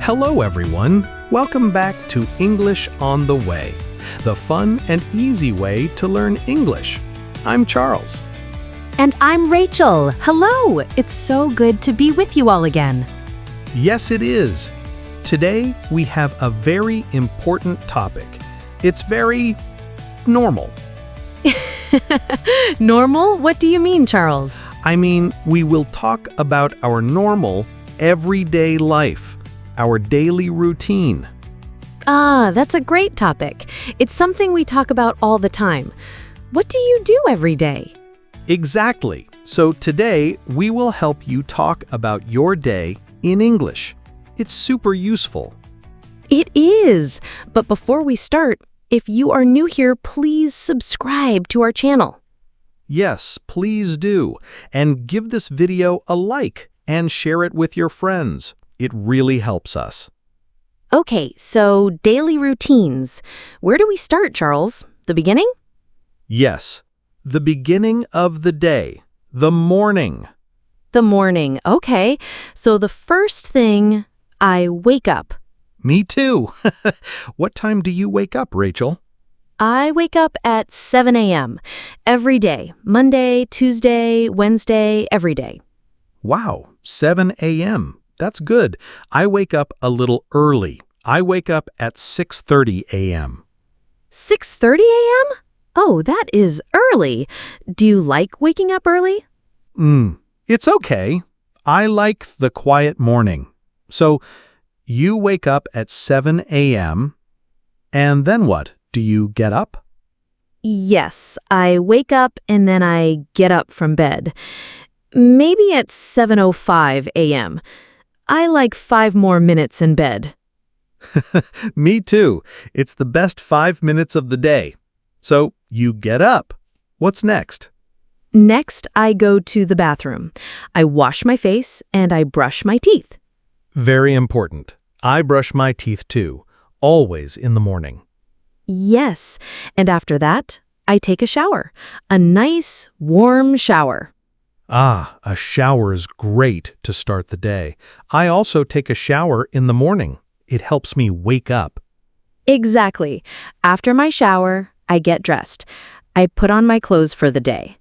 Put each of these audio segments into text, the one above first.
Hello, everyone. Welcome back to English on the Way, the fun and easy way to learn English. I'm Charles. And I'm Rachel. Hello! It's so good to be with you all again. Yes, it is. Today, we have a very important topic. It's very normal. Normal? What do you mean, Charles? I mean, we will talk about our normal, everyday life, our daily routine. Ah, that's a great topic. It's something we talk about all the time. What do you do every day? Exactly. So today, we will help you talk about your day in English. It's super useful. It is. But before we start, if you are new here, please subscribe to our channel. Yes, please do. And give this video a like and share it with your friends. It really helps us. Okay, so daily routines. Where do we start, Charles? The beginning? Yes, the beginning of the day, the morning. The morning. Okay. So the first thing, I wake up. Me too. What time do you wake up, Rachel? I wake up at 7 a.m. every day. Monday, Tuesday, Wednesday, every day. Wow, 7 a.m. That's good. I wake up a little early. I wake up at 6:30 a.m. 6:30 a.m.? Oh, that is early. Do you like waking up early? It's okay. I like the quiet morning. So, you wake up at 7 a.m., and then what? Do you get up? Yes, I wake up and then I get up from bed. Maybe at 7:05 a.m. I like 5 more minutes in bed. Me too. It's the best 5 minutes of the day. So, you get up. What's next? Next, I go to the bathroom. I wash my face and I brush my teeth. Very important. I brush my teeth too, always in the morning. Yes, and after that, I take a shower. A nice, warm shower. Ah, a shower is great to start the day. I also take a shower in the morning. It helps me wake up. Exactly. After my shower, I get dressed. I put on my clothes for the day.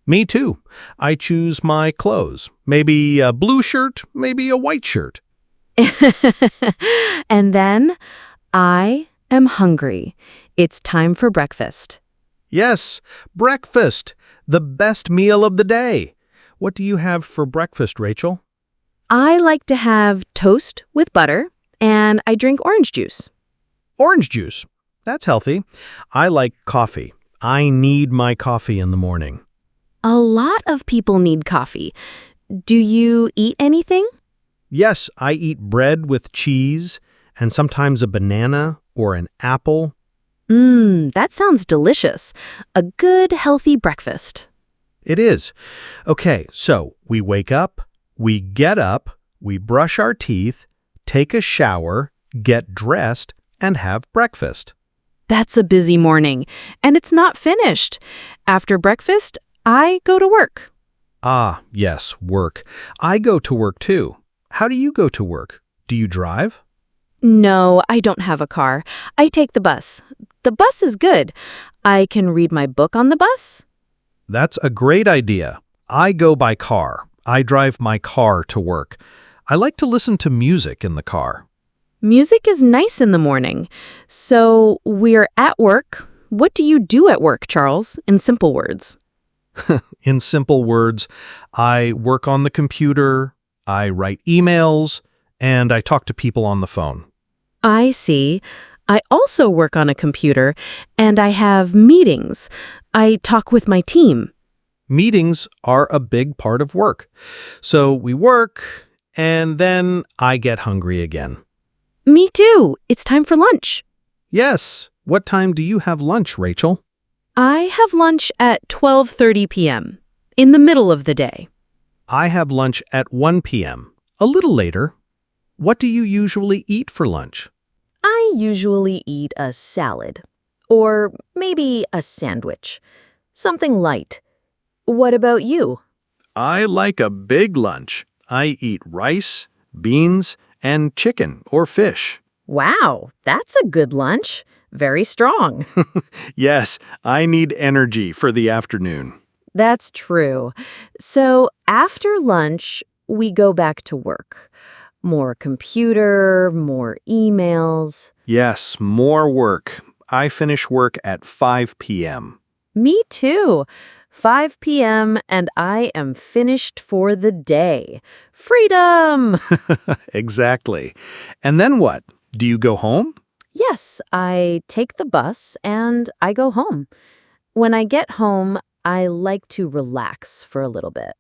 Me too. I choose my clothes. Maybe a blue shirt, maybe a white shirt. And then I am hungry. It's time for breakfast. Yes, breakfast, the best meal of the day. What do you have for breakfast, Rachel? I like to have toast with butter, and I drink orange juice. Orange juice. That's healthy. I like coffee. I need my coffee in the morning. A lot of people need coffee. Do you eat anything? Yes, I eat bread with cheese and sometimes a banana or an apple. That sounds delicious. A good, healthy breakfast. It is. Okay, so we wake up, we get up, we brush our teeth, take a shower, get dressed, and have breakfast. That's a busy morning, and it's not finished. After breakfast, I go to work. Ah, yes, work. I go to work too. How do you go to work? Do you drive? No, I don't have a car. I take the bus. The bus is good. I can read my book on the bus. That's a great idea. I go by car. I drive my car to work. I like to listen to music in the car. Music is nice in the morning. So we're at work. What do you do at work, Charles, in simple words? In simple words, I work on the computer, I write emails, and I talk to people on the phone. I see. I also work on a computer, and I have meetings. I talk with my team. Meetings are a big part of work. So we work, and then I get hungry again. Me too. It's time for lunch. Yes. What time do you have lunch, Rachel? I have lunch at 12:30 p.m., in the middle of the day. I have lunch at 1 p.m., a little later. What do you usually eat for lunch? I usually eat a salad, or maybe a sandwich, something light. What about you? I like a big lunch. I eat rice, beans, and chicken or fish. Wow, that's a good lunch. Very strong. Yes, I need energy for the afternoon. That's true. So after lunch, we go back to work. More computer, more emails. Yes, more work. I finish work at 5 p.m. Me too. 5 p.m. and I am finished for the day. Freedom! Exactly. And then what? Do you go home? Yes, I take the bus and I go home. When I get home, I like to relax for a little bit.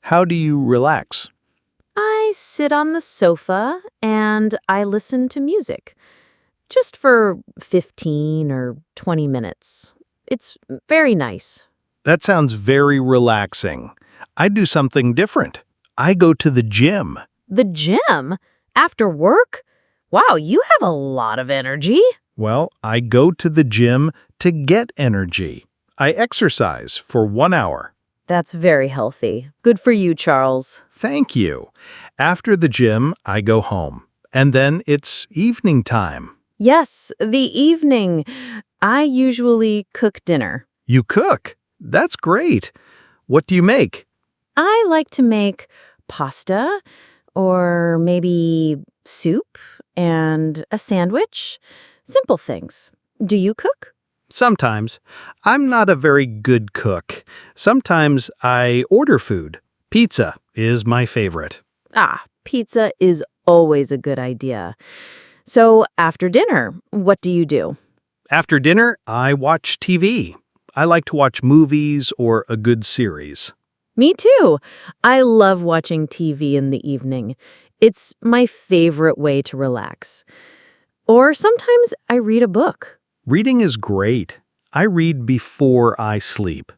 How do you relax? I sit on the sofa and I listen to music. Just for 15 or 20 minutes. It's very nice. That sounds very relaxing. I do something different. I go to the gym. The gym? After work? Wow, you have a lot of energy. Well, I go to the gym to get energy. I exercise for 1 hour. That's very healthy. Good for you, Charles. Thank you. After the gym, I go home. And then it's evening time. Yes, the evening. I usually cook dinner. You cook. That's great. What do you make? I like to make pasta or maybe soup and a sandwich. Simple things. Do you cook? Sometimes. I'm not a very good cook. Sometimes I order food. Pizza is my favorite. Pizza is always a good idea. So after dinner, what do you do? After dinner, I watch TV. I like to watch movies or a good series. Me too. I love watching TV in the evening. It's my favorite way to relax. Or sometimes I read a book. Reading is great. I read before I sleep.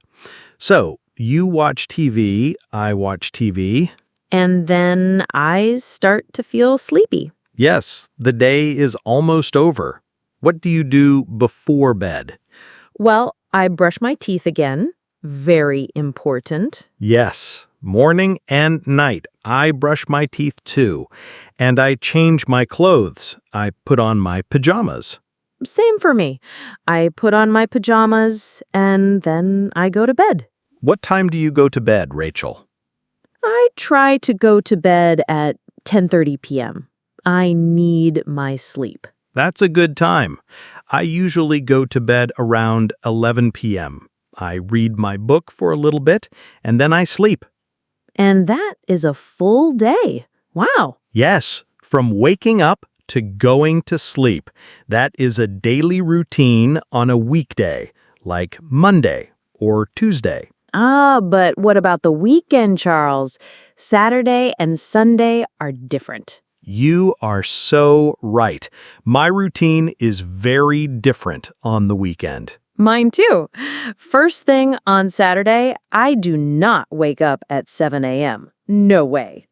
So, you watch TV, I watch TV. And then I start to feel sleepy. Yes, the day is almost over. What do you do before bed? Well, I brush my teeth again. Very important. Yes, morning and night. I brush my teeth too. And I change my clothes. I put on my pajamas. Same for me. I put on my pajamas and then I go to bed. What time do you go to bed, Rachel? I try to go to bed at 10:30 p.m. I need my sleep. That's a good time. I usually go to bed around 11 p.m. I read my book for a little bit, and then I sleep. And that is a full day. Wow. Yes, from waking up to going to sleep. That is a daily routine on a weekday, like Monday or Tuesday. But what about the weekend, Charles? Saturday and Sunday are different. You are so right. My routine is very different on the weekend. Mine too. First thing on Saturday, I do not wake up at 7 a.m. No way.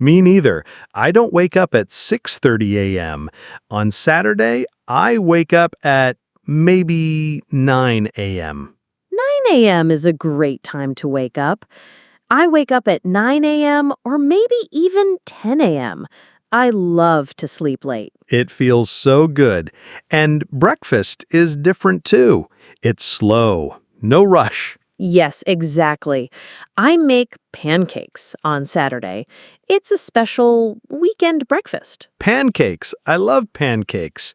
Me neither. I don't wake up at 6:30 a.m. On Saturday, I wake up at maybe 9 a.m. 9 a.m. is a great time to wake up. I wake up at 9 a.m. or maybe even 10 a.m. I love to sleep late. It feels so good. And breakfast is different too. It's slow, no rush. Yes, exactly. I make pancakes on Saturday. It's a special weekend breakfast. Pancakes. I love pancakes.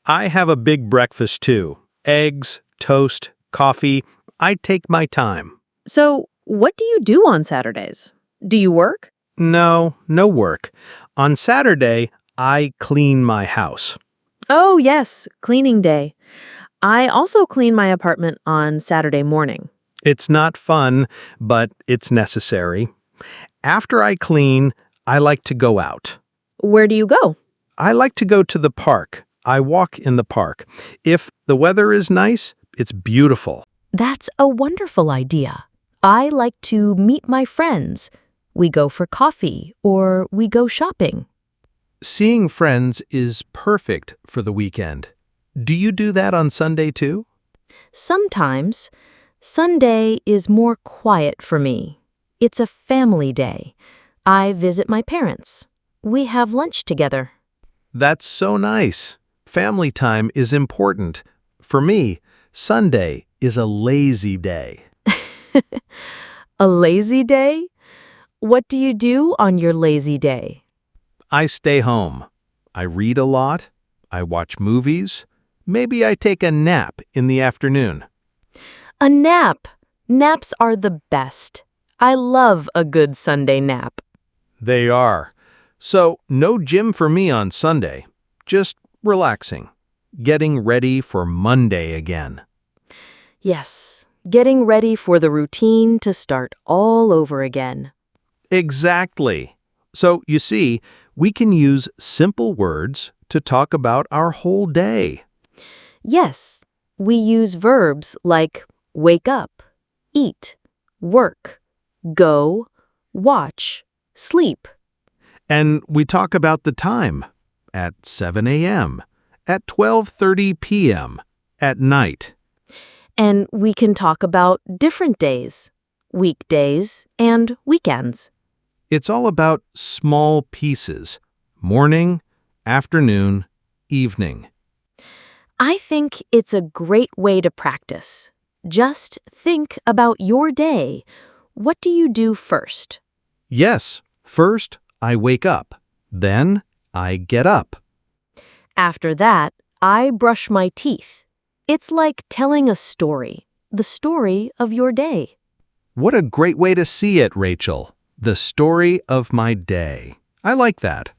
I have a big breakfast too. Eggs, toast, coffee. I take my time. So, what do you do on Saturdays? Do you work? No work. On Saturday, I clean my house. Oh, yes, cleaning day. I also clean my apartment on Saturday morning. It's not fun, but it's necessary. After I clean, I like to go out. Where do you go? I like to go to the park. I walk in the park. If the weather is nice, it's beautiful. That's a wonderful idea. I like to meet my friends. We go for coffee or we go shopping. Seeing friends is perfect for the weekend. Do you do that on Sunday too? Sometimes. Sunday is more quiet for me. It's a family day. I visit my parents. We have lunch together. That's so nice. Family time is important. For me, Sunday is a lazy day. A lazy day? What do you do on your lazy day? I stay home. I read a lot. I watch movies. Maybe I take a nap in the afternoon. A nap. Naps are the best. I love a good Sunday nap. They are. So, no gym for me on Sunday. Just relaxing. Getting ready for Monday again. Yes, getting ready for the routine to start all over again. Exactly. So, you see, we can use simple words to talk about our whole day. Yes, we use verbs like wake up, eat, work, go, watch, sleep. And we talk about the time at 7 a.m., at 12:30 p.m., at night. And we can talk about different days, weekdays and weekends. It's all about small pieces: morning, afternoon, evening. I think it's a great way to practice. Just think about your day. What do you do first? Yes, first I wake up. Then I get up. After that, I brush my teeth. It's like telling a story, the story of your day. What a great way to see it, Rachel. The story of my day. I like that.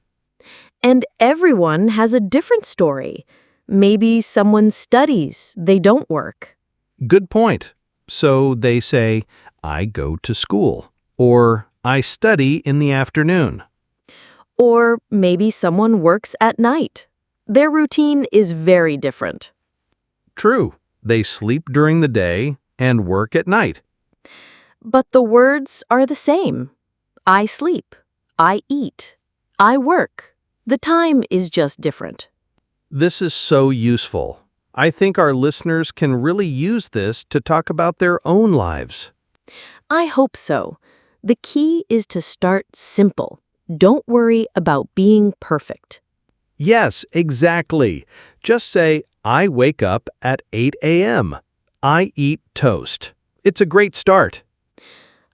And everyone has a different story. Maybe someone studies, they don't work. Good point. So they say, I go to school, or I study in the afternoon. Or maybe someone works at night. Their routine is very different. True, they sleep during the day and work at night. But the words are the same. I sleep. I eat. I work. The time is just different. This is so useful. I think our listeners can really use this to talk about their own lives. I hope so. The key is to start simple. Don't worry about being perfect. Yes, exactly. Just say, I wake up at 8 a.m. I eat toast. It's a great start.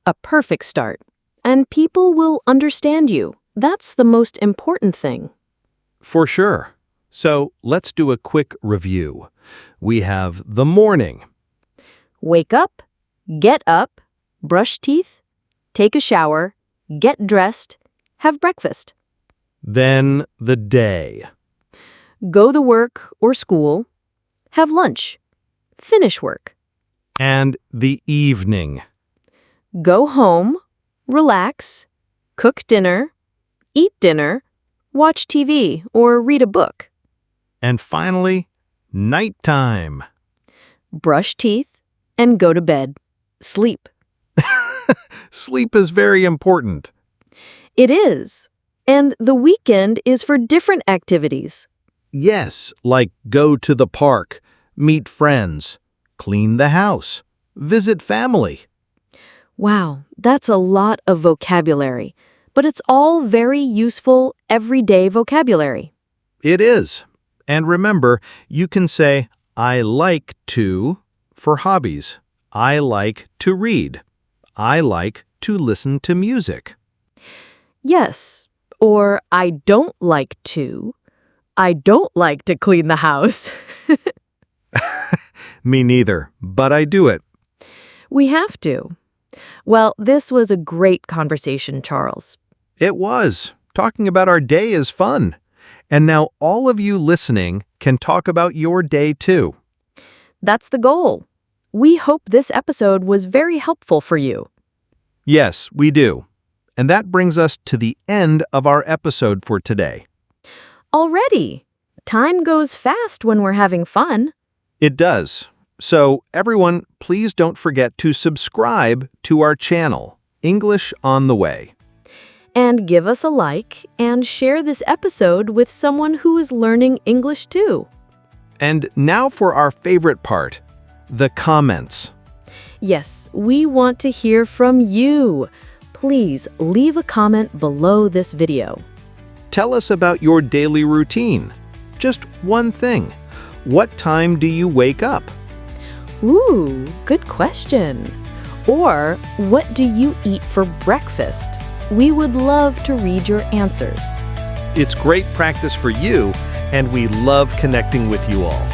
A perfect start. And people will understand you. That's the most important thing. For sure. So let's do a quick review. We have the morning. Wake up, get up, brush teeth, take a shower, get dressed, have breakfast. Then the day. Go to work or school, have lunch, finish work. And the evening. Go home, relax, cook dinner, eat dinner, watch TV or read a book. And finally, nighttime. Brush teeth and go to bed. Sleep. Sleep is very important. It is. And the weekend is for different activities. Yes, like go to the park, meet friends, clean the house, visit family. Wow, that's a lot of vocabulary. But it's all very useful, everyday vocabulary. It is. And remember, you can say, I like to for hobbies. I like to read. I like to listen to music. Yes, or I don't like to. I don't like to clean the house. Me neither, but I do it. We have to. Well, this was a great conversation, Charles. It was. Talking about our day is fun. And now all of you listening can talk about your day too. That's the goal. We hope this episode was very helpful for you. Yes, we do. And that brings us to the end of our episode for today. Already. Time goes fast when we're having fun. It does. So, everyone, please don't forget to subscribe to our channel, English on the Way. And give us a like and share this episode with someone who is learning English too. And now for our favorite part, the comments. Yes, we want to hear from you. Please leave a comment below this video. Tell us about your daily routine. Just one thing. What time do you wake up? Ooh, good question. Or, what do you eat for breakfast? We would love to read your answers. It's great practice for you, and we love connecting with you all.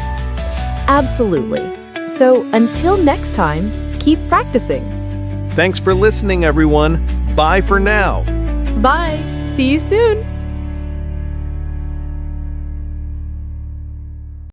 Absolutely. So, until next time, keep practicing. Thanks for listening, everyone. Bye for now. Bye. See you soon.